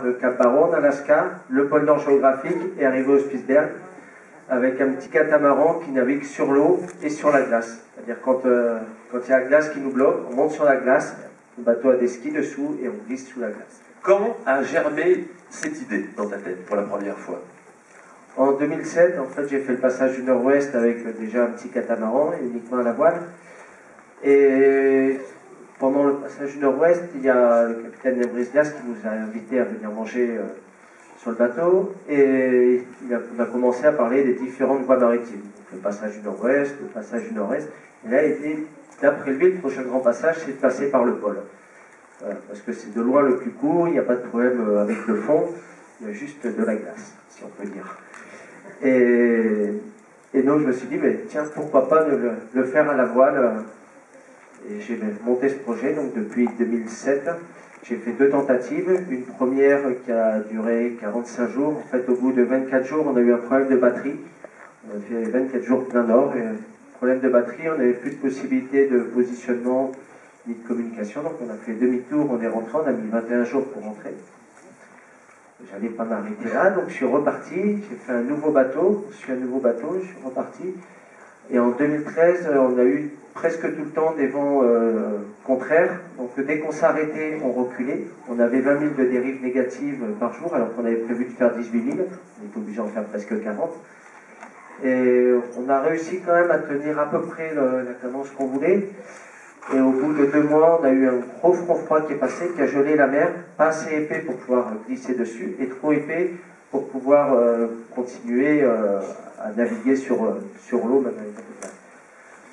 de Cap Barrow en Alaska, le pôle Nord géographique et arrivé au Spitzberg avec un petit catamaran qui navigue sur l'eau et sur la glace. C'est-à-dire quand il y a la glace qui nous bloque, on monte sur la glace, le bateau a des skis dessous et on glisse sous la glace. Comment a germé cette idée dans ta tête pour la première fois? En 2007, en fait, j'ai fait le passage du Nord-Ouest avec déjà un petit catamaran et uniquement à la voile. Et pendant le passage du Nord-Ouest, il y a le capitaine des Brise-Glace qui nous a invités à venir manger sur le bateau. Et on a commencé à parler des différentes voies maritimes. Donc, le passage du Nord-Ouest, le passage du Nord-Est. Et là, d'après lui, le prochain grand passage, c'est de passer par le pôle. Voilà, parce que c'est de loin le plus court, il n'y a pas de problème avec le fond, il y a juste de la glace, si on peut dire. Et donc je me suis dit, mais tiens, pourquoi pas le faire à la voile. Et j'ai monté ce projet, donc depuis 2007, j'ai fait 2 tentatives. Une première qui a duré 45 jours. En fait, au bout de 24 jours, on a eu un problème de batterie. On a fait 24 jours plein nord, et problème de batterie, on n'avait plus de possibilité de positionnement ni de communication, donc on a fait demi-tour, on est rentré, on a mis 21 jours pour rentrer. J'allais pas m'arrêter là, donc je suis reparti, j'ai fait un nouveau bateau, je suis reparti. Et en 2013, on a eu presque tout le temps des vents contraires, donc dès qu'on s'arrêtait, on reculait. On avait 20 000 de dérives négatives par jour, alors qu'on avait prévu de faire 18 000, on était obligé d'en faire presque 40. Et on a réussi quand même à tenir à peu près la cadence qu'on voulait. Et au bout de 2 mois, on a eu un gros front froid qui est passé, qui a gelé la mer, pas assez épais pour pouvoir glisser dessus, et trop épais pour pouvoir continuer à naviguer sur l'eau, même avec un peu de mer.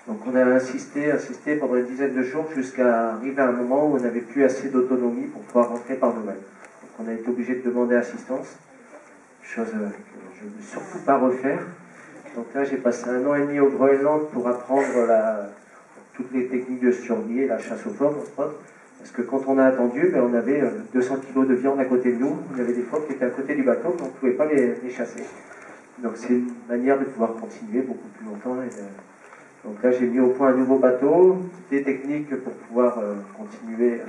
Donc on a insisté pendant une dizaine de jours jusqu'à arriver à un moment où on n'avait plus assez d'autonomie pour pouvoir rentrer par nous-mêmes. Donc on a été obligé de demander assistance, chose que je ne veux surtout pas refaire. Donc là, j'ai passé 1 an et demi au Groenland pour apprendre toutes les techniques de survie et la chasse aux phoques, entre autres. Parce que quand on a attendu, on avait 200 kg de viande à côté de nous. Il y avait des phoques qui étaient à côté du bateau, mais on ne pouvait pas les chasser. Donc c'est une manière de pouvoir continuer beaucoup plus longtemps. Donc là, j'ai mis au point un nouveau bateau, des techniques pour pouvoir continuer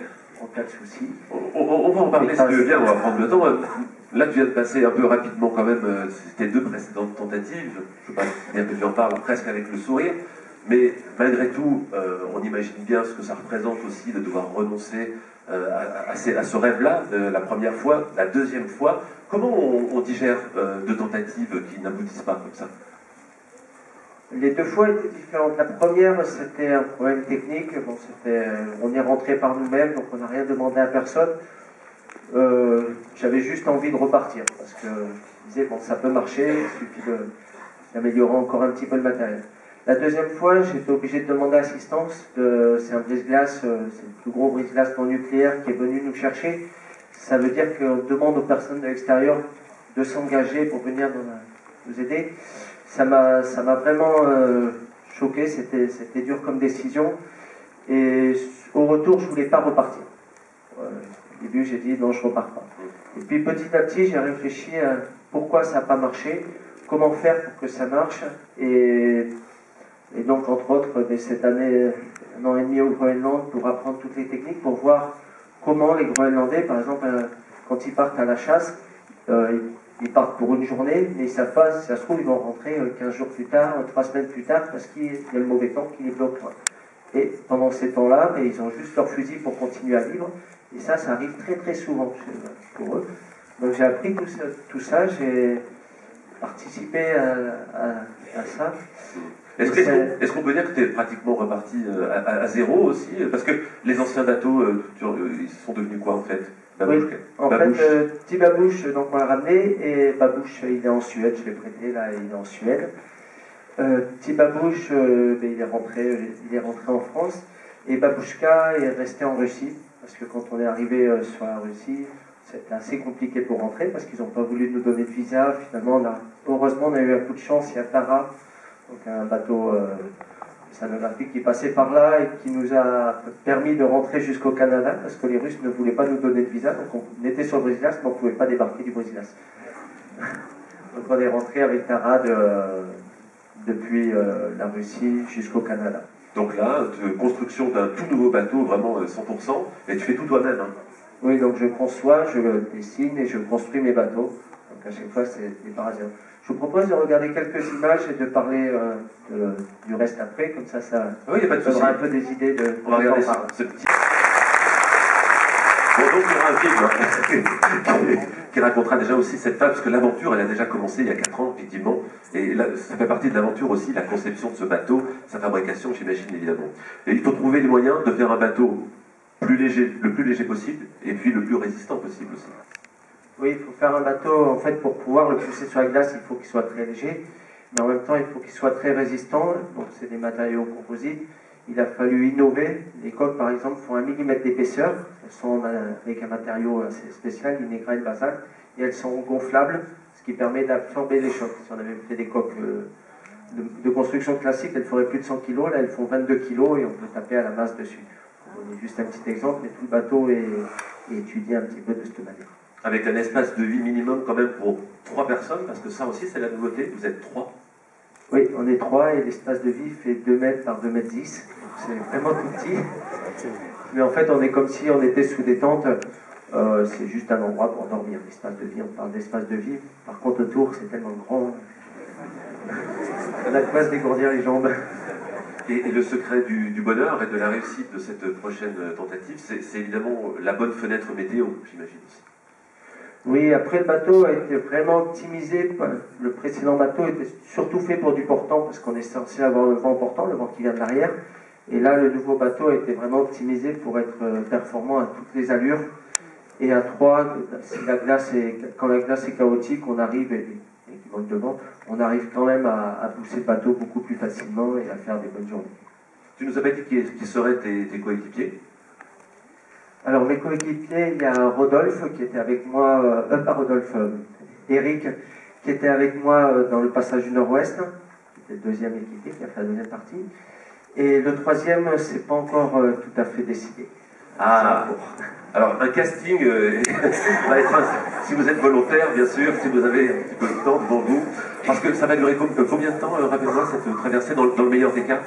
en cas de souci. On va en parler si tu veux bien, on va prendre le temps. Là, tu viens de passer un peu rapidement quand même tes 2 précédentes tentatives. Je ne veux pas dire que tu en parles presque avec le sourire. Mais malgré tout, on imagine bien ce que ça représente aussi de devoir renoncer à ce rêve-là, la première fois, la deuxième fois. Comment on digère 2 tentatives qui n'aboutissent pas comme ça? Les 2 fois étaient différentes. La première, c'était un problème technique. Bon, on est rentré par nous-mêmes, donc on n'a rien demandé à personne. J'avais juste envie de repartir, parce que je disais, bon, ça peut marcher, il suffit d'améliorer encore un petit peu le matériel. La deuxième fois, j'ai été obligé de demander assistance. C'est un brise-glace, c'est le plus gros brise-glace non nucléaire qui est venu nous chercher. Ça veut dire qu'on demande aux personnes de l'extérieur de s'engager pour venir nous aider. Ça m'a vraiment choqué, c'était dur comme décision. Et au retour, je ne voulais pas repartir. Au début, j'ai dit non, je ne repars pas. Et puis petit à petit, j'ai réfléchi à pourquoi ça n'a pas marché, comment faire pour que ça marche. Et donc, entre autres, dès cette année, 1 an et demi au Groenland pour apprendre toutes les techniques, pour voir comment les Groenlandais, par exemple, quand ils partent à la chasse, ils partent pour une journée, mais ils ne savent pas, si ça se trouve, ils vont rentrer 15 jours plus tard, 3 semaines plus tard, parce qu'il y a le mauvais temps qui les bloque. Et pendant ces temps-là, ils ont juste leur fusil pour continuer à vivre. Et ça arrive très très souvent pour eux. Donc j'ai appris tout ça, j'ai participé à ça. Est-ce qu'on peut dire que tu es pratiquement reparti à zéro aussi? Parce que les anciens bateaux, ils sont devenus quoi en fait? Babouche, oui, en fait, petit Babouche, donc on l'a ramené, et Babouche, il est en Suède, je l'ai prêté, là, il est en Suède. Petit Babouche, il est rentré en France, et Babouchka est resté en Russie, parce que quand on est arrivé sur la Russie, c'était assez compliqué pour rentrer, parce qu'ils n'ont pas voulu nous donner de visa. Finalement, heureusement, on a eu un coup de chance, il y a Tara, donc un bateau océanographique qui passait par là et qui nous a permis de rentrer jusqu'au Canada, parce que les Russes ne voulaient pas nous donner de visa, donc on était sur le Brise-Glace, mais on ne pouvait pas débarquer du Brise-Glace. Donc on est rentré avec Tara depuis la Russie jusqu'au Canada. Donc là, construction d'un tout nouveau bateau, vraiment 100%, et tu fais tout toi-même. Hein. Oui, donc je conçois, je dessine et je construis mes bateaux. Donc à chaque fois, c'est des parasites. Je vous propose de regarder quelques images et de parler du reste après, comme ça oui, y a pas de souci. donnera un peu des idées de... On va regarder ce petit... Bon, donc il y aura un film qui racontera déjà aussi cette phase, parce que l'aventure, elle a déjà commencé il y a 4 ans, effectivement, et là, ça fait partie de l'aventure aussi, la conception de ce bateau, sa fabrication, j'imagine, évidemment. Et il faut trouver les moyens de faire un bateau plus léger, le plus léger possible, et puis le plus résistant possible aussi. Oui, il faut faire un bateau, en fait, pour pouvoir le pousser sur la glace, il faut qu'il soit très léger, mais en même temps, il faut qu'il soit très résistant, donc c'est des matériaux composites. Il a fallu innover. Les coques, par exemple, font 1 mm d'épaisseur. Elles sont avec un matériau assez spécial, l'inégral basalte, et elles sont gonflables, ce qui permet d'absorber les chocs. Si on avait fait des coques de construction classique, elles feraient plus de 100 kg, là elles font 22 kg et on peut taper à la masse dessus. Pour donner juste un petit exemple, mais tout le bateau est étudié un petit peu de cette manière. Avec un espace de vie minimum quand même pour 3 personnes, parce que ça aussi c'est la nouveauté, vous êtes 3. Oui, on est 3 et l'espace de vie fait 2 mètres par 2 mètres 10. C'est vraiment tout petit. Mais en fait, on est comme si on était sous des tentes. C'est juste un endroit pour dormir. L'espace de vie, on parle d'espace de vie. Par contre, autour, c'est tellement grand. On a de quoi se dégourdir les jambes. Et le secret du bonheur et de la réussite de cette prochaine tentative, c'est évidemment la bonne fenêtre météo, j'imagine aussi. Oui, après le bateau a été vraiment optimisé. Le précédent bateau était surtout fait pour du portant, parce qu'on est censé avoir le vent portant, le vent qui vient de l'arrière. Et là, le nouveau bateau a été vraiment optimisé pour être performant à toutes les allures. Et à 3, quand la glace est chaotique, on arrive, et qu'il manque de vent, on arrive quand même à pousser le bateau beaucoup plus facilement et à faire des bonnes journées. Tu nous as pas dit qui seraient tes coéquipiers? Alors mes coéquipiers, il y a Rodolphe qui était avec moi, pas Rodolphe, Eric, qui était avec moi dans le passage du Nord-Ouest, qui était le deuxième équipier, qui a fait la deuxième partie. Et le troisième, c'est pas encore tout à fait décidé. Ah, alors un casting va être si vous êtes volontaire, bien sûr, si vous avez un petit peu de temps devant vous, parce que ça va durer combien de temps, rappelez-moi, cette traversée dans le meilleur des cas?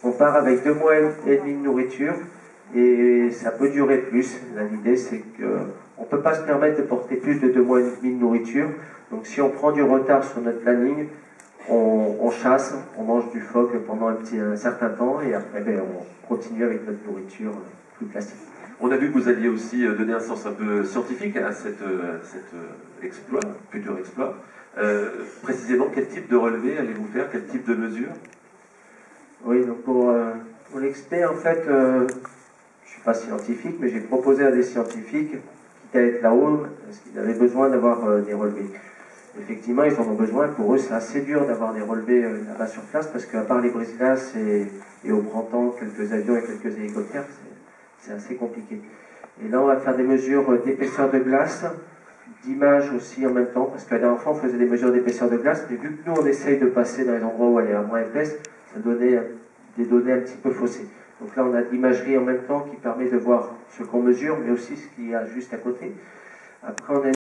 On part avec 2 mois et demi de nourriture. Et ça peut durer plus. L'idée, c'est qu'on ne peut pas se permettre de porter plus de 2 mois et demi de nourriture. Donc si on prend du retard sur notre planning, on chasse, on mange du phoque pendant un certain temps et après on continue avec notre nourriture plus classique. On a vu que vous alliez aussi donner un sens un peu scientifique à cet exploit, futur exploit. Précisément, quel type de relevé allez-vous faire? Quel type de mesure? Oui, donc pour l'expert, en fait, je ne suis pas scientifique, mais j'ai proposé à des scientifiques, quitte à être là-haut, parce qu'ils avaient besoin d'avoir des relevés. Effectivement, ils en ont besoin. Pour eux, c'est assez dur d'avoir des relevés là-bas sur place, parce qu'à part les Brésilas et au printemps, quelques avions et quelques hélicoptères, c'est assez compliqué. Et là, on va faire des mesures d'épaisseur de glace, d'image aussi en même temps, parce que la dernière fois, on faisait des mesures d'épaisseur de glace, mais vu que nous, on essaye de passer dans les endroits où elle est moins épaisse, ça donnait des données un petit peu faussées. Donc là, on a de l'imagerie en même temps qui permet de voir ce qu'on mesure, mais aussi ce qu'il y a juste à côté. Après, on a